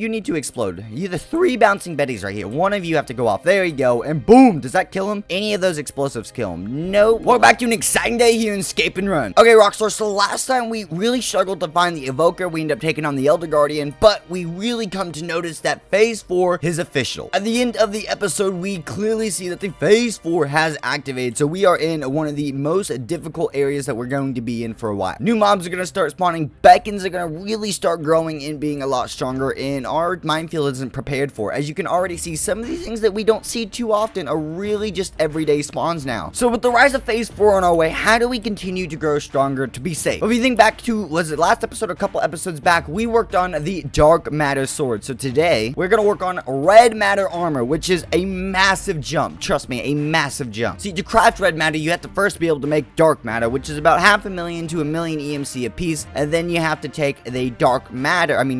You need to explode. You the 3 bouncing betties right here. One of you have to go off. There you go. And boom. Does that kill him? Any of those explosives kill him? No. Welcome back to an exciting day here in Scape and Run. Okay, Rockstar. So last time we really struggled to find the Evoker. We ended up taking on the Elder Guardian. But we really come to notice that Phase 4 is official. At the end of the episode, we clearly see that the Phase 4 has activated. So we are in one of the most difficult areas that we're going to be in for a while. New mobs are going to start spawning. Beacons are going to really start growing and being a lot stronger. And our minefield isn't prepared for. As you can already see, some of these things that we don't see too often are really just everyday spawns now. So with the rise of Phase 4 on our way, how do we continue to grow stronger to be safe? If you think back to, was it last episode or a couple episodes back, we worked on the Dark Matter sword. So today, we're going to work on Red Matter armor, which is a massive jump. Trust me, a massive jump. See, to craft Red Matter, you have to first be able to make Dark Matter, which is about 500,000 to 1,000,000 EMC a piece. And then you have to take the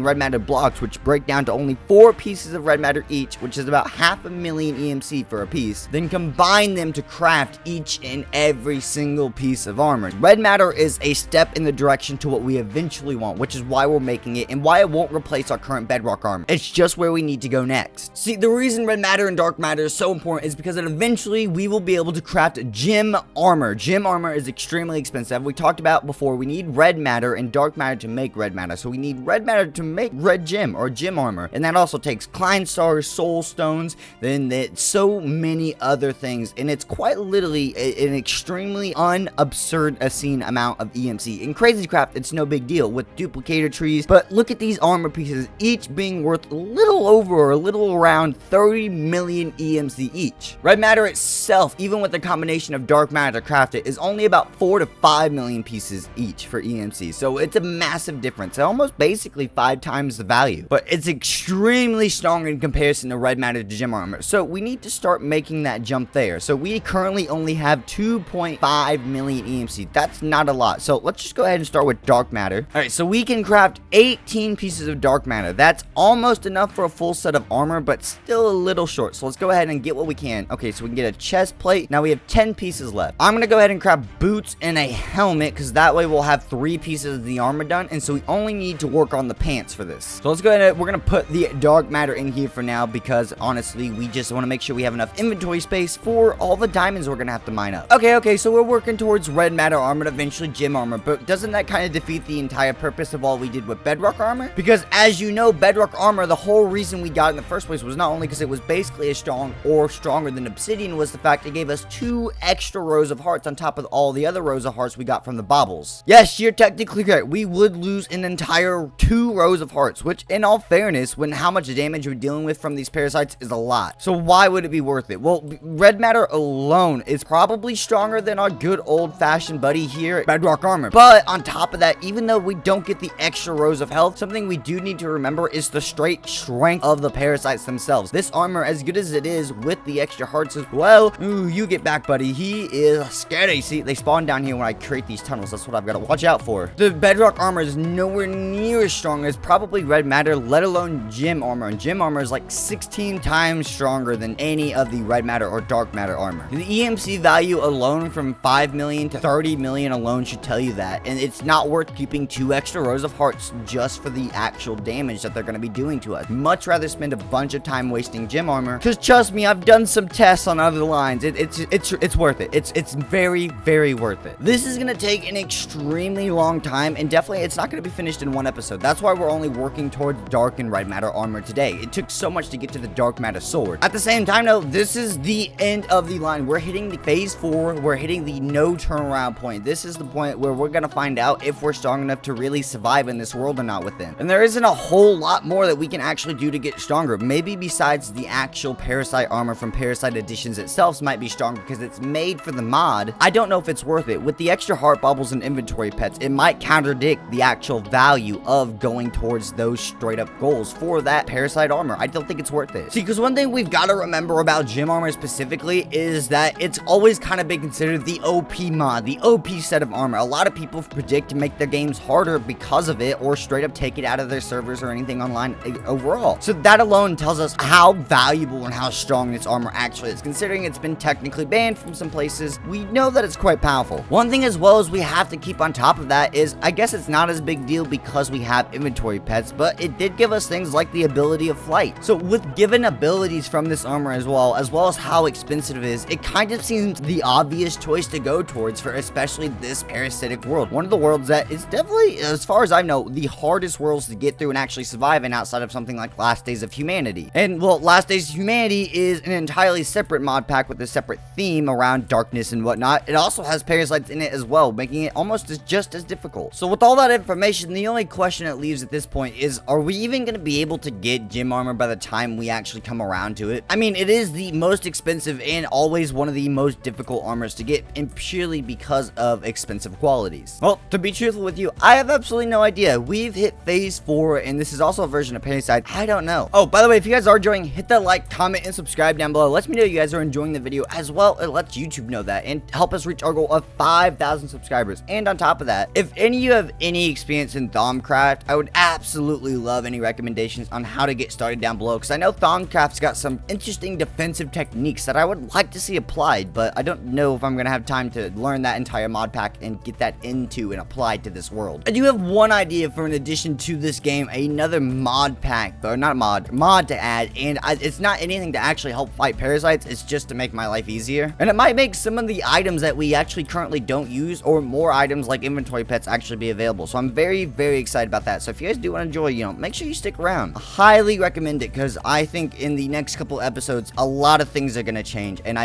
Red Matter blocks, which break down to only 4 pieces of Red Matter each, which is about 500,000 EMC for a piece. Then combine them to craft each and every single piece of armor. Red Matter is a step in the direction to what we eventually want, which is why we're making it and why it won't replace our current bedrock armor. It's just where we need to go next. See, the reason Red Matter and Dark Matter is so important is because eventually we will be able to craft gem armor. Gem armor is extremely expensive. We talked about before, we need Red Matter and Dark Matter to make Red Matter. So we need Red Matter to make Red Gem or Gem armor. And that also takes Klein Stars, Soul Stones, then so many other things. And it's quite literally an extremely obscene amount of EMC. In Crazy Craft, it's no big deal with duplicator trees. But look at these armor pieces, each being worth a little over or a little around 30 million EMC each. Red Matter itself, even with the combination of Dark Matter to craft it, is only about 4 to 5 million pieces each for EMC. So it's a massive difference. Almost basically 5 times the value. But it's extremely strong in comparison to Red Matter to Gem armor. So we need to start making that jump there. So we currently only have 2.5 million EMC. That's not a lot. So let's just go ahead and start with Dark Matter. Alright, so we can craft 18 pieces of Dark Matter. That's almost enough for a full set of armor, but still a little short. So let's go ahead and get what we can. Okay, so we can get a chest plate. Now we have 10 pieces left. I'm going to go ahead and craft boots and a helmet, because that way we'll have 3 pieces of the armor done. And so we only need to work on the pants for this. So let's go ahead and we're going to put the Dark Matter in here for now, because honestly, we just want to make sure we have enough inventory space for all the diamonds we're going to have to mine up. Okay, so we're working towards Red Matter armor, eventually Gem armor, but doesn't that kind of defeat the entire purpose of all we did with Bedrock armor? Because as you know, Bedrock armor, the whole reason we got it in the first place was not only because it was basically as strong or stronger than Obsidian, was the fact it gave us 2 extra rows of hearts on top of all the other rows of hearts we got from the baubles. Yes, you're technically correct. We would lose an entire 2 rows of hearts, which in all fairness, when how much damage we're dealing with from these parasites is a lot. So why would it be worth it? Well, Red Matter alone is probably stronger than our good old-fashioned buddy here, Bedrock armor. But on top of that, even though we don't get the extra rows of health, something we do need to remember is the straight strength of the parasites themselves. This armor, as good as it is with the extra hearts as well, ooh, you get back, buddy. He is scary. See, they spawn down here when I create these tunnels. That's what I've got to watch out for. The Bedrock armor is nowhere near as strong as probably Red Matter, let alone Gem armor. And Gem armor is like 16 times stronger than any of the Red Matter or Dark Matter armor. The EMC value alone from 5 million to 30 million alone should tell you that. And it's not worth keeping 2 extra rows of hearts just for the actual damage that they're going to be doing to us. Much rather spend a bunch of time wasting Gem armor. Because trust me, I've done some tests on other lines. It's worth it. It's very, very worth it. This is going to take an extremely long time, and definitely it's not going to be finished in one episode. That's why we're only working towards Dark and Red Matter armor today. It took so much to get to the Dark Matter sword. At the same time, though, this is the end of the line. We're hitting the Phase 4. We're hitting the no turnaround point. This is the point where we're going to find out if we're strong enough to really survive in this world or not with them. And there isn't a whole lot more that we can actually do to get stronger. Maybe besides the actual Parasite armor from Parasite Editions itself might be strong because it's made for the mod. I don't know if it's worth it. With the extra heart bubbles and inventory pets, it might contradict the actual value of going towards those straight up goals for that Parasite armor. I don't think it's worth it. See, because one thing we've got to remember about Gem armor specifically is that it's always kind of been considered the OP mod, the OP set of armor. A lot of people predict to make their games harder because of it, or straight up take it out of their servers or anything online overall. So that alone tells us how valuable and how strong this armor actually is. Considering it's been technically banned from some places, we know that it's quite powerful. One thing as well as we have to keep on top of that is, I guess it's not as big deal because we have inventory pets, but it did give give us things like the ability of flight. So with given abilities from this armor as well as how expensive it is, it kind of seems the obvious choice to go towards for especially this parasitic world. One of the worlds that is definitely, as far as I know, the hardest worlds to get through and actually survive in outside of something like Last Days of Humanity. And well, Last Days of Humanity is an entirely separate mod pack with a separate theme around darkness and whatnot. It also has parasites in it as well, making it almost just as difficult. So with all that information, the only question it leaves at this point is, are we even going to be able to get gym armor by the time we actually come around to it? I mean, it is the most expensive and always one of the most difficult armors to get, and purely because of expensive qualities. Well, to be truthful with you, I have absolutely no idea. We've hit phase 4, and this is also a version of Parasite. I don't know. Oh, by the way, if you guys are enjoying, hit that like, comment, and subscribe down below. Let me know you guys are enjoying the video as well. It lets YouTube know that and help us reach our goal of 5,000 subscribers. And on top of that, if any of you have any experience in Thaumcraft, I would absolutely love any recommendations on how to get started down below, because I know Thaumcraft's got some interesting defensive techniques that I would like to see applied, but I don't know if I'm going to have time to learn that entire mod pack and get that into and applied to this world. I do have one idea for an addition to this game, another mod pack, or not mod to add, and it's not anything to actually help fight parasites, it's just to make my life easier. And it might make some of the items that we actually currently don't use, or more items like inventory pets, actually be available. So I'm very, very excited about that. So if you guys do want to enjoy, make sure you stick around. I highly recommend it, because I think in the next couple episodes, a lot of things are going to change, and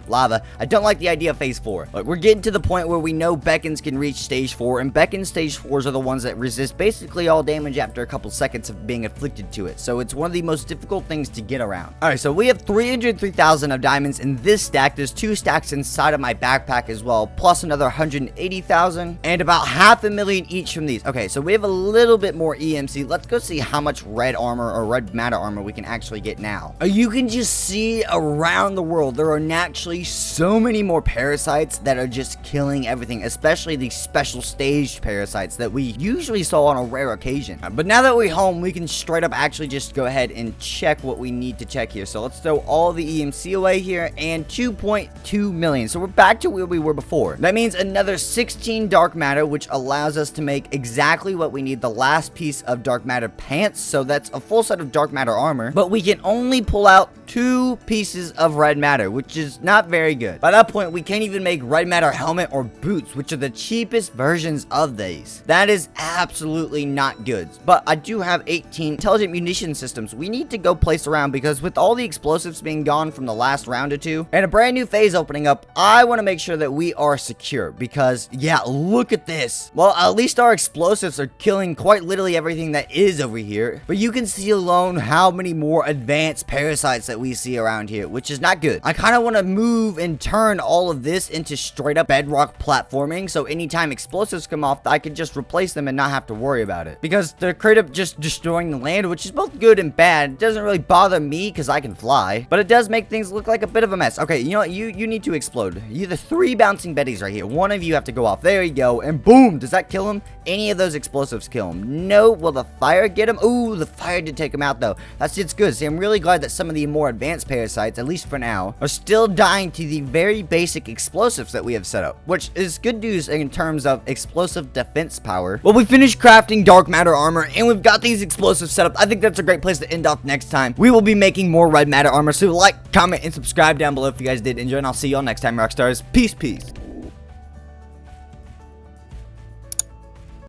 lava. I don't like the idea of phase 4. Like, we're getting to the point where we know Beckons can reach stage 4, and Beckons stage 4s are the ones that resist basically all damage after a couple seconds of being afflicted to it. So it's one of the most difficult things to get around. Alright, so we have 303,000 of diamonds in this stack. There's 2 stacks inside of my backpack as well, plus another 180,000, and about 500,000 each from these. Okay, so we have a little bit more EMC. Let's go see how much red armor or red matter armor we can actually get now. You can just see around the world, there are naturally so many more parasites that are just killing everything, especially these special staged parasites that we usually saw on a rare occasion. But now that we're home, we can straight up actually just go ahead and check what we need to check here. So let's throw all the EMC away here, and 2.2 million. So we're back to where we were before. That means another 16 dark matter, which allows us to make exactly what we need, the last piece of dark matter pants. So that's a full set of dark matter armor, but we can only pull out 2 pieces of red matter, which is not very good. By that point, we can't even make red matter helmet or boots, which are the cheapest versions of these. That is absolutely not good. But I do have 18 intelligent munition systems we need to go place around, because with all the explosives being gone from the last round or 2 and a brand new phase opening up, I want to make sure that we are secure, because yeah, look at this. Well, at least our explosives are killing quite literally everything that is over here, but you can see alone how many more advanced parasites that we see around here, which is not good. I kind of want to move and turn all of this into straight up bedrock platforming, so anytime explosives come off, I can just replace them and not have to worry about it, because they're straight up just destroying the land, which is both good and bad. It doesn't really bother me because I can fly, but it does make things look like a bit of a mess. Okay, you know what? You need to explode. You the 3 bouncing betties right here. One of you have to go off. There you go, and boom, does that kill him? Any of those explosives kill him? No. Will the fire get him? Ooh, the fire did take him out though. It's good. See, I'm really glad that some of the more advanced parasites, at least for now, are still dying to the very basic explosives that we have set up, which is good news in terms of explosive defense power. Well, we finished crafting dark matter armor, and we've got these explosives set up. I think that's a great place to end off. Next time we will be making more red matter armor, so like, comment, and subscribe down below if you guys did enjoy, and I'll see y'all next time, Rockstars. Peace.